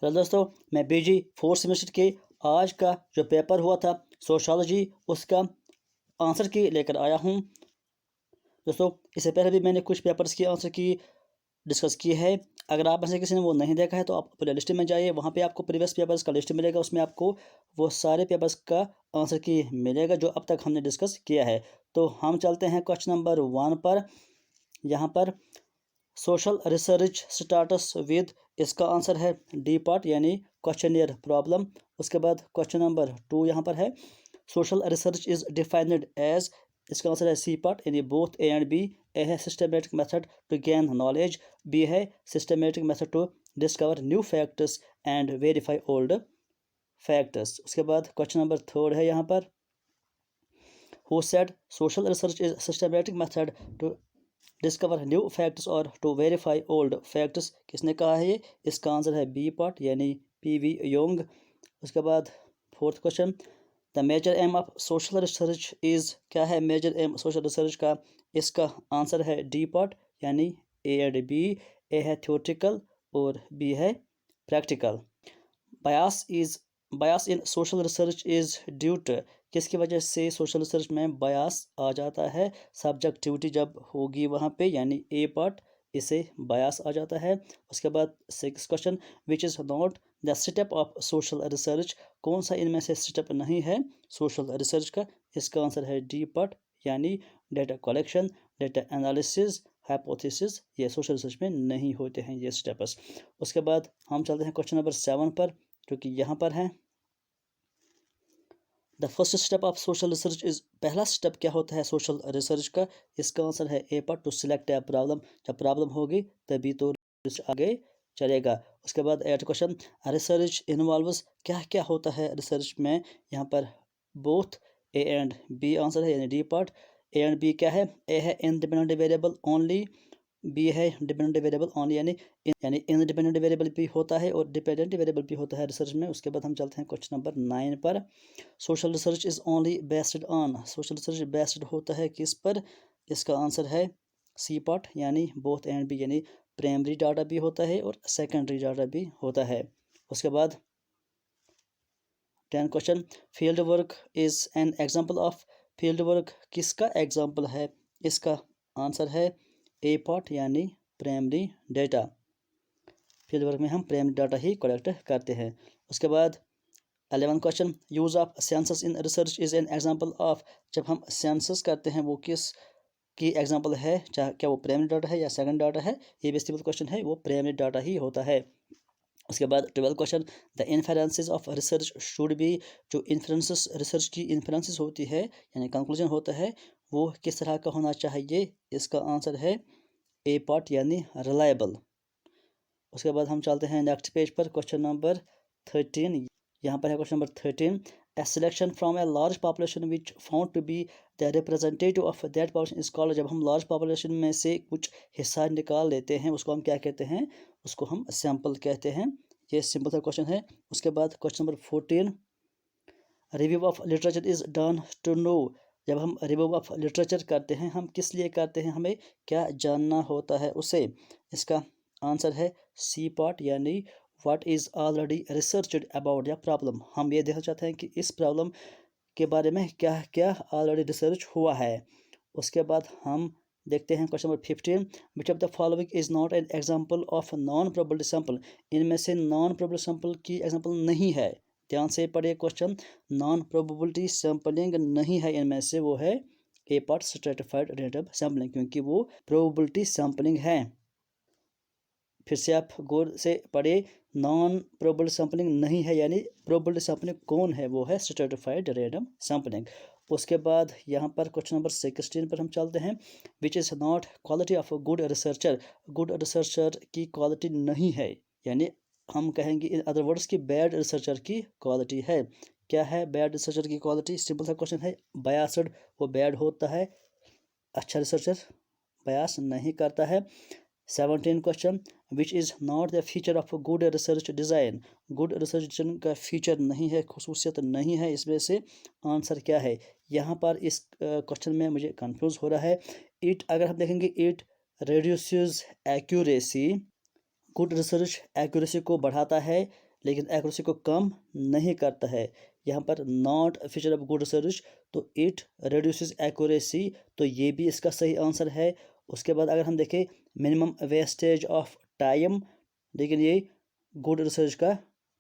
Hello दोस्तों, मैं बीजी fourth semester के आज का जो पेपर हुआ था सोशोलॉजी, उसका आंसर की लेकर आया हूँ। दोस्तों, इससे पहले भी मैंने कुछ पेपर्स की आंसर की डिस्कस की है। अगर आप में से किसी ने वो नहीं देखा है तो आप प्ले लिस्ट में जाइए, वहाँ पे आपको प्रीवियस पेपर्स का लिस्ट मिलेगा। उसमें आपको वो सारे पेपर्स का आंसर की मिलेगा जो अब तक हमने डिस्कस किया है। तो हम चलते हैं क्वेश्चन नंबर 1 पर। यहाँ पर सोशल रिसर्च स्टार्टस विद, इसका आंसर है डी पार्ट यानी क्वेश्चनियर प्रॉब्लम। उसके बाद क्वेश्चन नंबर 2 यहाँ पर है social research is defined as, इसका आंसर है सी पार्ट यानी both A and B. A है systematic method to gain knowledge, B है systematic method to discover new facts and verify old facts. उसके बाद क्वेश्चन नंबर 3 है यहाँ पर who said social research is systematic method to discover new facts और to verify old facts, किसने कहा है ये? इसका आंसर है बी पार्ट यानी पी.वी. योंग। उसके बाद 4th question, the major aim of social research is, क्या है मेजर एम सोशल रिसर्च का? इसका आंसर है डी पार्ट यानी ए एंड बी। ए है थ्योरेटिकल और बी है practical. Bias in social research is due to, किसकी वजह से सोशल रिसर्च में बायास आ जाता है? सब्जेक्टिविटी जब होगी वहाँ पे यानी ए पार्ट, इसे बायास आ जाता है। उसके बाद 6th question, which is not the step of social research, कौन सा इनमें से स्टेप नहीं है सोशल रिसर्च का? इसका आंसर है डी पार्ट यानी data collection, data analysis, hypothesis, ये सोशल रिसर्च में नहीं होते हैं ये स्टेप्स। उसके बाद हम चलते हैं क्वेश्चन नंबर 7 पर, जो कि यहाँ पर है the first step of social research is, पहला स्टेप क्या होता है सोशल रिसर्च का? इसका आंसर है A part to select a problem, जब प्रॉब्लम होगी तभी तो रिसर्च आगे चलेगा। उसके बाद 8th क्वेश्चन, रिसर्च इन्वॉल्व्स, क्या क्या होता है रिसर्च में? यहाँ पर both A and B answer है यानी D part. A and B क्या है? ए है इंडिपेंडेंट वेरिएबल ओनली, बी है डिपेंडेंट वेरिएबल ऑन यानी इंडिपेंडेंट वेरिएबल भी होता है और डिपेंडेंट वेरिएबल भी होता है रिसर्च में। उसके बाद हम चलते हैं क्वेश्चन नंबर 9 पर। Social research is only based on, social research based होता है किस पर? इसका आंसर है सी पार्ट यानी बोथ एंड बी, यानी प्राइमरी डाटा भी होता है और सेकेंडरी डाटा भी होता है। उसके बाद 10 question, field work is an example of, field work किसका एग्जाम्पल है? इसका आंसर है ए पार्ट यानी प्राइमरी डेटा। फील्ड वर्क में हम प्राइमरी डाटा ही कलेक्ट करते हैं। उसके बाद 11 question, use of census in research is an example of, जब हम सेंसस करते हैं वो किस की एग्जांपल है? चाहे क्या वो प्राइमरी डाटा है या सेकंड डाटा है? ये भी सिंपल क्वेश्चन है, वो प्राइमरी डाटा ही होता है। उसके बाद 12 question, the inferences of research should B, जो इन्फ्रेंसेस रिसर्च की इन्फ्रेंसेस होती है यानी कंक्लूजन होता है वो किस तरह का होना चाहिए? इसका आंसर है ए पार्ट यानी रिलायबल। उसके बाद हम चलते हैं नेक्स्ट पेज पर, क्वेश्चन नंबर 13। यहाँ पर है question number 13, a selection from a large population which found to be the representative of that population is called, जब हम लार्ज पॉपुलेशन में से कुछ हिस्सा निकाल लेते हैं उसको हम क्या कहते हैं? उसको हम सैंपल कहते हैं। ये सिंपल सा क्वेश्चन है। उसके बाद question number 14, review of literature is done to know, जब हम रिव्यू ऑफ लिटरेचर करते हैं हम किस लिए करते हैं? हमें क्या जानना होता है उसे? इसका आंसर है सी पार्ट यानी what is already researched about the problem, हम ये देखना चाहते हैं कि इस प्रॉब्लम के बारे में क्या क्या ऑलरेडी रिसर्च हुआ है। उसके बाद हम देखते हैं question number 15, which of the following is not an example of non probable sample, इनमें से नॉन प्रोबेबल सैंपल की एग्जाम्पल नहीं है। ध्यान से पढ़िए क्वेश्चन, नॉन प्रोबेबिलिटी सैंपलिंग नहीं है इनमें से, वो है A part stratified random sampling, क्योंकि वो प्रोबेबिलिटी सैंपलिंग है। फिर से आप गौर से पढ़े, नॉन प्रोबेबल सैंपलिंग नहीं है यानी प्रोबेबल सैंपलिंग कौन है? वो है स्ट्रेटिफाइड रैंडम सैंपलिंग। उसके बाद यहाँ पर क्वेश्चन नंबर 16 पर हम चलते हैं, which is not quality of good researcher, good researcher की क्वालिटी नहीं है, यानी हम कहेंगे इन अदर वर्ड्स की बैड रिसर्चर की क्वालिटी है। क्या है बैड रिसर्चर की क्वालिटी? सिंपल सा क्वेश्चन है, बायासड, वो बैड होता है, अच्छा रिसर्चर बयास नहीं करता है। 17 question, which is not the feature of good research design, good research design का फीचर नहीं है, खसूसियत नहीं है, इसमें से आंसर क्या है? यहाँ पर इस क्वेश्चन में मुझे कंफ्यूज हो रहा है। इट, अगर हम देखेंगे, it reduces accuracy, good research accuracy को बढ़ाता है, लेकिन एक्यूरेसी को कम नहीं करता है। यहाँ पर not feature of good research, तो इट रिड्यूसेस एक्यूरेसी, तो ये भी इसका सही आंसर है। उसके बाद अगर हम देखें मिनिमम वेस्टेज ऑफ टाइम, लेकिन ये गुड रिसर्च का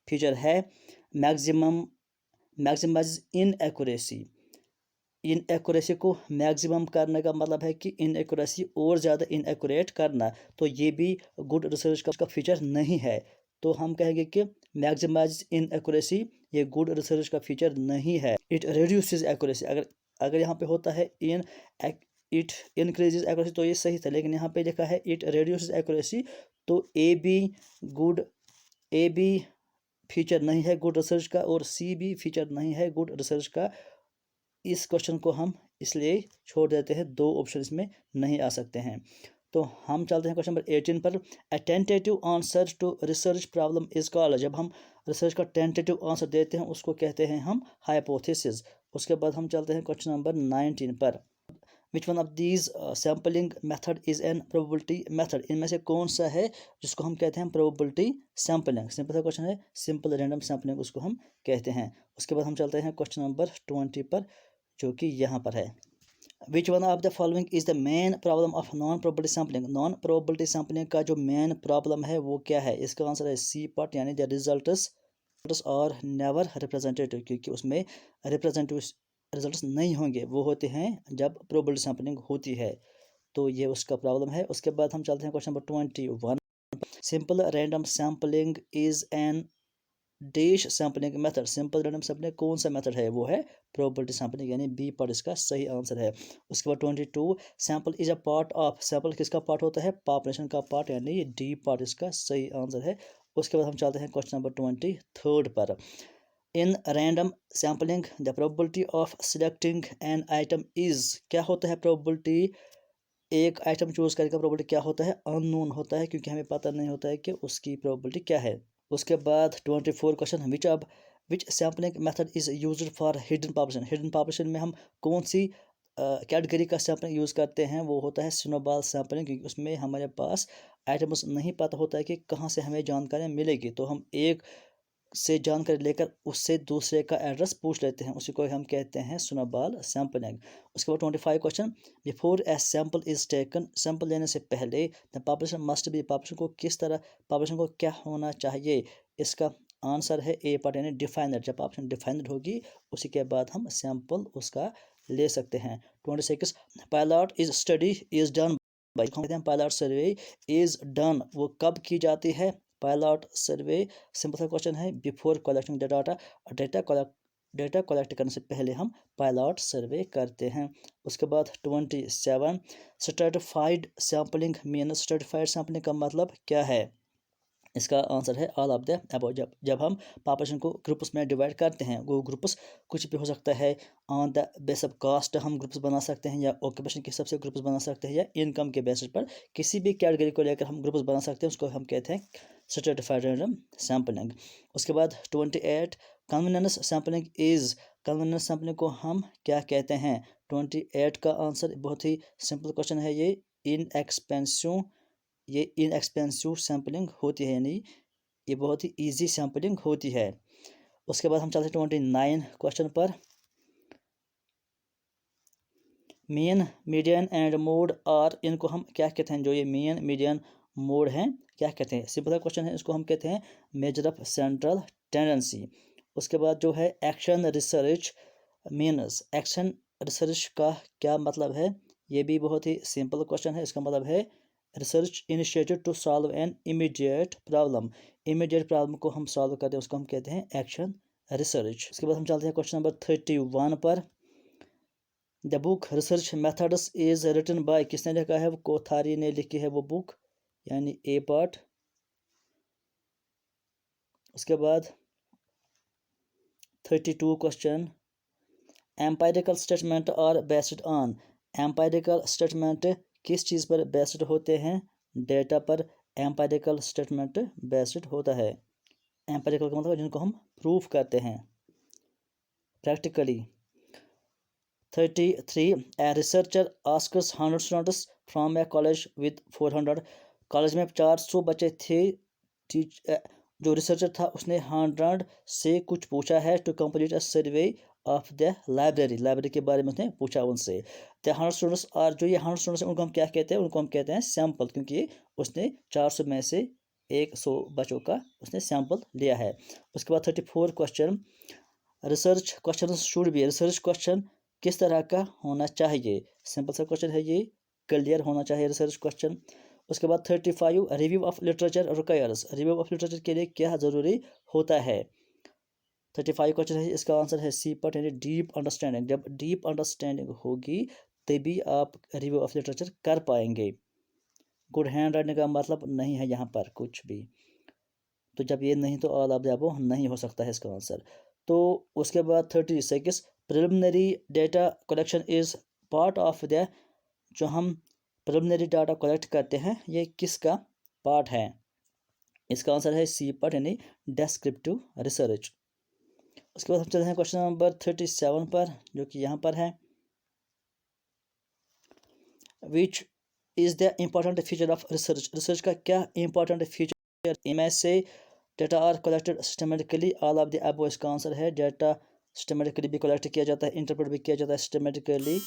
फीचर है। मैक्सिमाइज इन एक्यूरेसी, इन एक्यूरेसी को मैक्सिमम करने का मतलब है कि इन एक्यूरेसी और ज़्यादा इन एक्यूरेट करना, तो ये भी गुड रिसर्च का फीचर नहीं है। तो हम कहेंगे कि मैक्सिमाइज इन एक्यूरेसी ये गुड रिसर्च का फीचर नहीं है। इट रिड्यूसेस एक्यूरेसी, अगर अगर यहाँ पे होता है इन इट इंक्रीजेज एक्यूरेसी तो ये सही था, लेकिन यहाँ पे लिखा है इट रिड्यूसेस एक्यूरेसी, तो ए बी फीचर नहीं है गुड रिसर्च का, और सी भी फीचर नहीं है गुड रिसर्च का। इस क्वेश्चन को हम इसलिए छोड़ देते हैं, दो ऑप्शन इसमें नहीं आ सकते हैं। तो हम चलते हैं क्वेश्चन नंबर 18 पर। A tentative answer to research problem is called, जब हम रिसर्च का टेंटेटिव आंसर देते हैं उसको कहते हैं हम हाइपोथेसिस। उसके बाद हम चलते हैं क्वेश्चन नंबर 19 पर। Which one of these sampling method is an probability method, इनमें से कौन सा है जिसको हम कहते हैं प्रोबेबिलिटी सैम्पलिंग। सिंपल सा क्वेश्चन है, सिंपल रैंडम सैम्पलिंग उसको हम कहते हैं। उसके बाद हम चलते हैं क्वेश्चन नंबर 20 पर, जो कि यहाँ पर है। Which one of the following is the main problem of non probability sampling, non probability sampling का जो मेन प्रॉब्लम है वो क्या है? इसका आंसर है सी पार्ट, यानी द रिजल्ट्स और नेवर रिप्रेजेंटेटिव, क्योंकि उसमें रिप्रेजेंटेटिव रिजल्ट्स नहीं होंगे, वो होते हैं जब प्रोबेबिलिटी सैम्पलिंग होती है, तो ये उसका प्रॉब्लम है। उसके बाद हम चलते हैं question number 21। Simple random sampling is N dash sampling method, simple random sampling कौन सा मेथड है? वो है प्रोबेबिलिटी सैम्पलिंग, यानी बी पर इसका सही आंसर है। उसके बाद 22, sample is a part of, sample किसका पार्ट होता है? पॉपुलेशन का पार्ट, यानी डी पार्ट इसका सही आंसर है। उसके बाद हम चलते हैं क्वेश्चन नंबर 23 पर। In random sampling the probability of selecting an item is, क्या होता है प्रोबेबिलिटी? एक आइटम चूज करने का प्रोबेबिलिटी क्या होता है? अननोन होता है, क्योंकि हमें पता नहीं होता है कि उसकी प्रोबेबिलिटी क्या है। उसके बाद 24 question, which sampling method is used for hidden population, hidden population में हम कौन सी कैटेगरी का सैम्पलिंग यूज़ करते हैं? वो होता है स्नोबॉल सैम्पलिंग, क्योंकि उसमें हमारे पास आइटम्स नहीं पता होता है कि कहाँ से हमें जानकारी मिलेगी, तो हम एक से जानकारी लेकर उससे दूसरे का एड्रेस पूछ लेते हैं, उसी को हम कहते हैं स्नोबॉल सैम्पलिंग। उसके बाद 25 question, before a sample is taken, sample लेने से पहले the population must be, population को किस तरह, पॉपुलेशन को क्या होना चाहिए? इसका आंसर है ए पार्ट, यानी डिफाइनड, जब पॉपुलेशन डिफाइनड होगी उसी के बाद हम सैंपल उसका ले सकते हैं। 26, pilot is study is done by, कहते हैं पायलट सर्वे इज डन, वो कब की जाती है? पायलट सर्वे सिंपल सा क्वेश्चन है, before collecting the data, data collect करने से पहले हम पायलट सर्वे करते हैं। उसके बाद 27, stratified sampling means, stratified sampling का मतलब क्या है? इसका आंसर है ऑल ऑफ द अबव, जब हम पॉपुलेशन को ग्रुप्स में डिवाइड करते हैं, वो ग्रुप्स कुछ भी हो सकता है, on the base of caste हम ग्रुप्स बना सकते हैं, या ऑक्यूपेशन के हिसाब से ग्रुप्स बना सकते हैं, या इनकम के बेसिस पर किसी भी कैटेगरी को लेकर हम ग्रुप्स बना सकते हैं, उसको हम कहते हैं स्ट्रेटिफाइड रैंडम सैम्पलिंग। उसके बाद 28, convenience sampling is, convenience sampling को हम क्या कहते हैं? 28 का आंसर बहुत ही सिंपल क्वेश्चन है, ये इनएक्सपेंसिव सैम्पलिंग होती है, यानी ये बहुत ही इजी सैम्पलिंग होती है। उसके बाद हम चलते हैं 29 क्वेश्चन पर। Mean, median and mode are, इनको हम क्या कहते हैं? जो ये मीन, मीडियन, मोड हैं, क्या कहते हैं? सिंपल क्वेश्चन है, इसको हम कहते हैं मेजर ऑफ सेंट्रल टेंडेंसी। उसके बाद जो है action research means, action research का क्या मतलब है? ये भी बहुत ही सिंपल क्वेश्चन है, इसका मतलब है research initiated to solve an immediate problem, immediate problem को हम सॉल्व करते हैं, उसको हम कहते हैं एक्शन रिसर्च। उसके बाद हम चलते हैं क्वेश्चन नंबर 31 पर। The book research methods is written by, किसने लिखा है? वो कोथारी ने लिखी है वो बुक, यानी ए पार्ट। उसके बाद 32 question, empirical statement are based on, empirical statement किस चीज़ पर बेस्ड होते हैं? डेटा पर एम्पायरिकल स्टेटमेंट बेस्ड होता है। एम्पायरिकल का मतलब जिनको हम प्रूफ करते हैं practically. 33, a researcher asks 100 students from A college with 400, college में 400 बच्चे थे, जो रिसर्चर था उसने 100 से कुछ पूछा है to complete a survey of the library के बारे में उसने पूछा उनसे। द 100 स्टूडेंट्स और जो ये 100 स्टूडेंट्स हैं उनको हम क्या कहते हैं, उनको हम कहते हैं सैंपल, क्योंकि उसने 400 में से 100 बच्चों का उसने सैंपल लिया है। उसके बाद 34 question, research question should be, research question किस तरह का होना चाहिए। सिंपल सा क्वेश्चन है ये, क्लियर होना चाहिए रिसर्च क्वेश्चन। उसके बाद 35 review of literature requires, review of literature के लिए क्या ज़रूरी होता है। 35 क्वेश्चन है, इसका आंसर है सी पार्ट यानी डीप अंडरस्टैंडिंग। जब डीप अंडरस्टैंडिंग होगी तभी आप रिव्यू ऑफ लिटरेचर कर पाएंगे। गुड हैंड राइटिंग का मतलब नहीं है यहाँ पर कुछ भी, तो जब ये नहीं तो ऑल ऑफ द अबव नहीं हो सकता है इसका आंसर। तो उसके बाद 36 preliminary data collection is part of the, जो हम प्रिलिमिनरी डाटा कलेक्ट करते हैं ये किसका पार्ट है। इसका आंसर है सी पार्ट यानी डेस्क्रिप्टिव रिसर्च। उसके बाद हम चलते हैं क्वेश्चन नंबर 37 पर, जो कि यहाँ पर है, which is the important feature of research, research का क्या इंपॉर्टेंट फीचर इनमें से। Data are collected systematically, all of the above इसका आंसर है। डेटा सिस्टमेटिकली भी कलेक्ट किया जाता है, इंटरप्रेट भी किया जाता है systematically,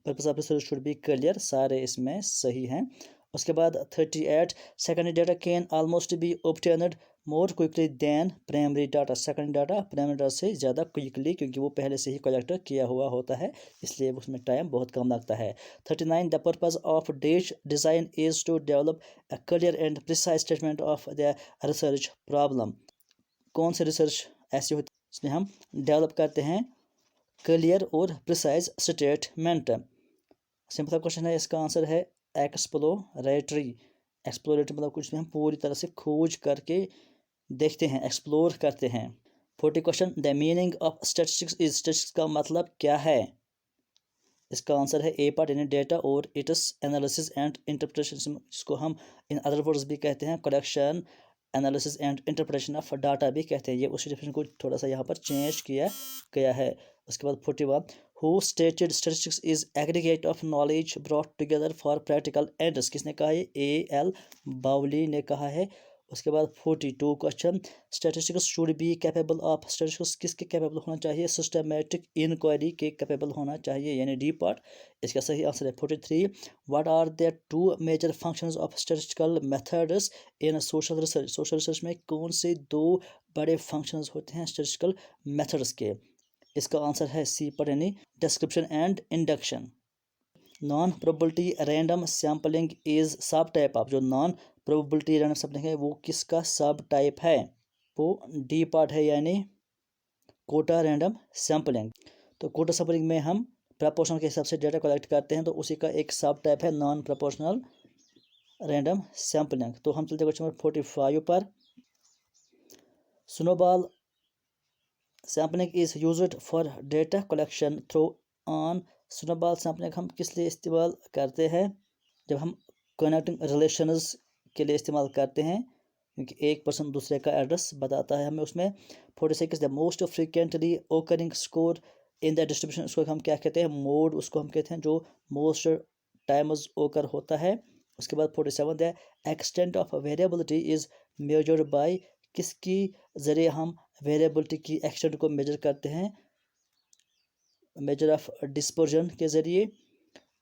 purpose of research should be clear, सारे इसमें सही हैं। उसके बाद 38 secondary data can almost be obtained more quickly than primary data, secondary data primary data से ज़्यादा क्विकली, क्योंकि वो पहले से ही कलेक्ट किया हुआ होता है, इसलिए उसमें टाइम बहुत कम लगता है। 39 the purpose of dish design is to develop a clear and precise statement of the research problem. कौन से रिसर्च ऐसी होती है इसमें हम डेवलप करते हैं क्लियर और प्रिसाइज स्टेटमेंट। सिंपल क्वेश्चन है, इसका आंसर है एक्सप्लोरेटरी। एक्सप्लोरेटरी मतलब कुछ भी हम पूरी तरह से खोज करके देखते हैं, एक्सप्लोर करते हैं। 40 question, the meaning of statistics is, statistics का मतलब क्या है। इसका आंसर है ए पार्ट यानी डेटा और इट्स एनालिसिस एंड इंटरप्रिटेशन, जिसको हम इन अदर वर्ड्स भी कहते हैं collection, analysis and interpretation of data भी कहते हैं। ये उसी डिफिनेशन को थोड़ा सा यहाँ पर चेंज किया गया है। उसके बाद 41 who stated statistics is aggregate of knowledge brought together for practical ends, किसने कहा है, ए एल बाउली ने कहा है। उसके बाद 42 question, statistics should be capable of, statistics किसके कैपेबल होना चाहिए, सिस्टमैटिक इंक्वायरी के कैपेबल होना चाहिए यानी डी पार्ट। इसका सही आंसर है 43 what are the two major functions of statistical methods in social research, social research में कौन से दो बड़े फंक्शंस होते हैं स्टैटिस्टिकल मेथड्स के। इसका आंसर है सी पार्ट यानी description and induction. Non probability random sampling is सब टाइप ऑफ, जो नॉन प्रोबेबिलिटी रैंडम सैम्पलिंग है वो किसका सब टाइप है, वो डी पार्ट है यानी कोटा रैंडम सैम्पलिंग। तो कोटा सैम्पलिंग में हम प्रपोर्शनल के हिसाब से डेटा कलेक्ट करते हैं, तो उसी का एक सब टाइप है नॉन प्रोपोर्शनल रैंडम सैम्पलिंग। तो हम चलते क्वेश्चन नंबर 45 पर, snowball sampling is used for data collection through on, snowball sampling हम किस लिए इस्तेमाल करते हैं, जब हम कनेक्टिंग रिलेशंस के लिए इस्तेमाल करते हैं, क्योंकि एक पर्सन दूसरे का एड्रेस बताता है हमें उसमें। 46 the most frequently occurring score in the distribution, उसको हम क्या कहते हैं, मोड उसको हम कहते हैं जो मोस्ट टाइम्स ओकर होता है। उसके बाद 47 the extent of variability is measured by, किसकी ज़रिए हम वेरिएबिलिटी की एक्सटेंट को मेजर करते हैं, मेजर ऑफ डिस्पर्जन के ज़रिए।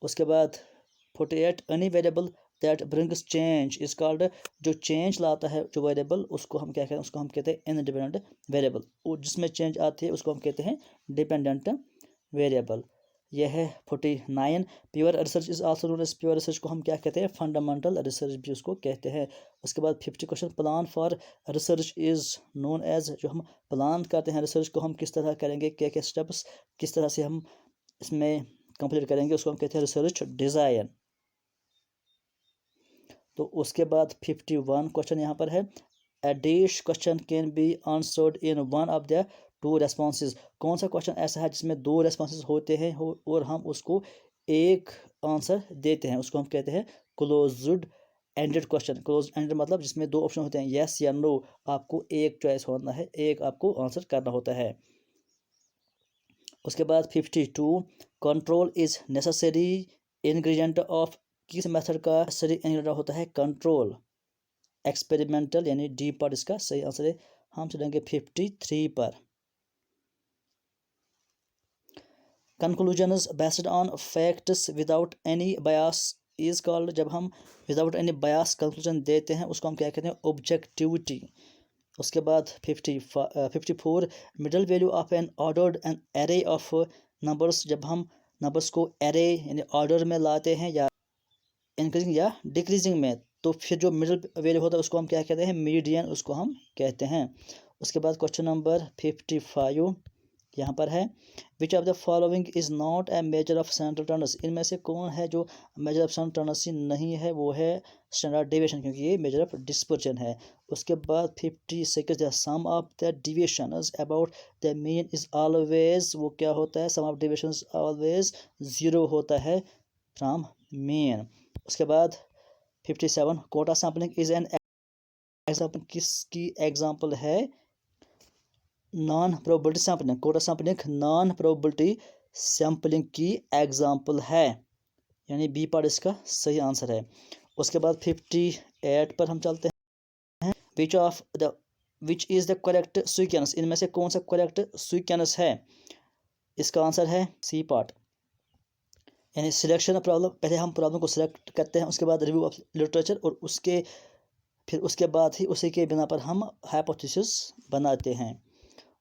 उसके बाद 48 any variable that brings change is called, जो चेंज लाता है जो वेरिएबल उसको हम क्या कहते हैं, उसको हम कहते हैं इंडिपेंडेंट वेरिएबल, और जिसमें चेंज आती है उसको हम कहते हैं डिपेंडेंट वेरिएबल। यह है 49 pure research is also known as, pure research को हम क्या कहते हैं, फंडामेंटल रिसर्च भी उसको कहते हैं। उसके बाद 50 question, plan for research is known as, जो हम प्लान करते हैं रिसर्च को हम किस तरह करेंगे, क्या क्या स्टेप्स किस तरह से हम इसमें कंप्लीट करेंगे, उसको हम कहते हैं रिसर्च डिज़ाइन। तो उसके बाद 51 क्वेश्चन यहाँ पर है, a dash question can be answered in one of the two responses, कौन सा क्वेश्चन ऐसा है जिसमें दो रेस्पॉन्सेज होते हैं और हम उसको एक आंसर देते हैं, उसको हम कहते हैं closed ended question. Close ended मतलब जिसमें दो ऑप्शन होते हैं, यस या नो, आपको एक चॉइस होना है, एक आपको आंसर करना होता है। उसके बाद 52 control is necessary ingredient of, किस मेथड का नेसेसरी इंग्रेडिएंट होता है कंट्रोल। एक्सपेरिमेंटल यानी डी पार्ट इसका सही आंसर है। हम चलेंगे 53 पर। Conclusions based on facts without any bias is called. जब हम विदाउट एनी बायस कंक्लूजन देते हैं उसको हम क्या कहते हैं? ऑब्जेक्टिविटी। उसके बाद 54 middle value of N ordered an array of numbers. जब हम नंबर्स को एरे यानी ऑर्डर में लाते हैं या इंक्रीजिंग या डिक्रीजिंग में, तो फिर जो मिडल वैल्यू होता है उसको हम क्या कहते हैं? मीडियन उसको हम कहते हैं। उसके बाद क्वेश्चन नंबर 55 यहाँ पर है, which of the following is not a measure of central tendency. इनमें से कौन है जो मेजर ऑफ सेंट्रल टेंडेंसी नहीं है? वो है स्टैंडर्ड डेविएशन, क्योंकि ये मेजर ऑफ डिस्पर्जन है। उसके बाद 56 the sum of the deviations about the mean is always, वो क्या होता है? सम ऑफ डिविएशंस ऑलवेज 0 होता है फ्रॉम मीन। उसके बाद 57 quota sampling is an example. किसकी एग्जाम्पल है? Non probability sampling. Quota sampling non probability sampling की एग्जाम्पल है, यानी बी पार्ट इसका सही आंसर है। उसके बाद 58 पर हम चलते हैं, विच इज़ द करेक्ट सीक्वेंस। इनमें से कौन सा करेक्ट सीक्वेंस है? इसका आंसर है सी पार्ट, यानी सिलेक्शन प्रॉब्लम। पहले हम प्रॉब्लम को सिलेक्ट करते हैं, उसके बाद रिव्यू ऑफ लिटरेचर, और उसके बाद ही उसी के बिना पर हम हाइपोथेसिस बनाते हैं।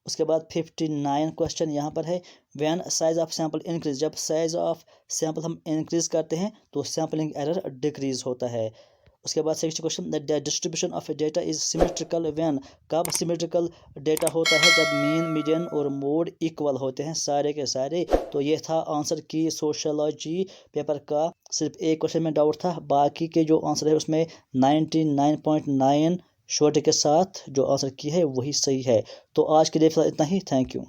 उसके बाद 59 क्वेश्चन यहाँ पर है, when size of sample increase. जब साइज ऑफ सैंपल हम इंक्रीज करते हैं तो सैम्पलिंग एरर डिक्रीज होता है। उसके बाद 60 question, the distribution of data is symmetrical when. कब सिमेट्रिकल डेटा होता है? जब मीन, मीडियन और मोड इक्वल होते हैं सारे के सारे। तो ये था आंसर की सोशियोलॉजी पेपर का। सिर्फ एक क्वेश्चन में डाउट था, बाकी के जो आंसर है उसमें 99.9 श्योरिटी के साथ जो आंसर की है वही सही है। तो आज के लिए फिलहाल इतना ही। Thank you.